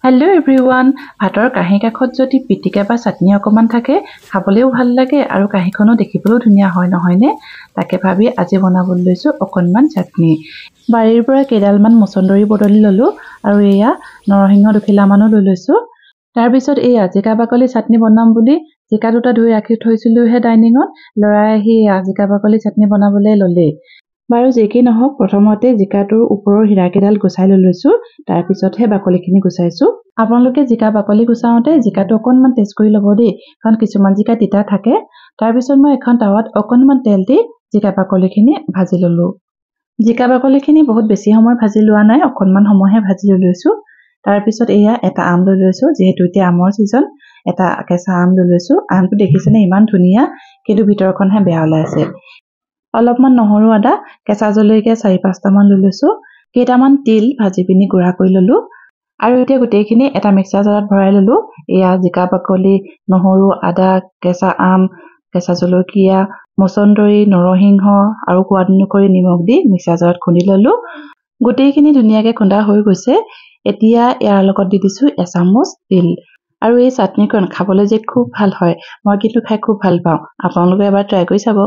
Hello' everyone. ভাতৰ কাঁহী কাষত যদি পিটিকা বা চাটনি অকণমান থাকে খাবলৈও ভাল লাগে আৰু কাঁহীখনো দেখিবলৈও ধুনীয়া হয়, নহয়নে? তাকে ভাবি আজি বনাবলৈ লৈছোঁ অকণমান চাটনি। বাৰীৰ পৰা কেইডালমান মচন্দৰী বদলি ল'লোঁ আৰু এয়া নৰসিংহ দুখিলামানো লৈ লৈছোঁ। তাৰপিছত এয়া জিকা বাকলি চাটনি বনাম বুলি জিকা দুটা ধুই ৰাখি থৈছিলোঁহে ডাইনিঙত। ল'ৰাই আহি জিকা বাকলি চাটনি বনাবলৈ ল'লেই। বাৰু যি কি নহওক, প্ৰথমতে জিকাটোৰ ওপৰৰ হীৰাকেইডাল গুচাই লৈ লৈছোঁ, তাৰপিছতহে বাকলিখিনি গুচাইছোঁ। আপোনালোকে জিকা বাকলি গুচাওঁতে জিকাটো অকণমান টেষ্ট কৰি ল'ব দেই, কাৰণ কিছুমান জিকা তিতা থাকে। তাৰপিছত মই এখন টাৱাত অকণমান তেল দি জিকা বাকলিখিনি ভাজি ল'লোঁ। জিকা বাকলিখিনি বহুত বেছি সময় ভাজি লোৱা নাই, অকণমান সময়হে ভাজি লৈ লৈছোঁ। তাৰপিছত এয়া এটা আম লৈ লৈছোঁ, যিহেতু এতিয়া আমৰ ছিজন। এটা কেঁচা আম লৈ লৈছোঁ। আমটো দেখিছেনে ইমান ধুনীয়া, কিন্তু ভিতৰখনহে বেয়া ওলাইছে। অলপমান নহৰু, আদা, কেঁচা জলকীয়া 4-5টামান লৈ লৈছোঁ। কেইটামান তিল ভাজি পিনি গুড়া কৰি ল'লোঁ। আৰু এতিয়া গোটেইখিনি এটা মিক্সাৰ জাৰত ভৰাই ল'লোঁ। এয়া জিকা বাকলি, নহৰু, আদা, কেঁচা আম, কেঁচা জলকীয়া, মচন্দৰী, নৰসিংহ আৰু সোৱাদ অনুসৰি নিমখ দি মিক্সাৰ জাৰত খুন্দি ল'লোঁ। গোটেইখিনি ধুনীয়াকৈ খুন্দা হৈ গৈছে। এতিয়া ইয়াৰ লগত দি দিছোঁ এচামুচ তিল। আৰু এই চাটনিকণ খাবলৈ যে খুব ভাল হয়, মই কিন্তু খাই খুব ভাল পাওঁ। আপোনালোকে এবাৰ ট্ৰাই কৰি চাব।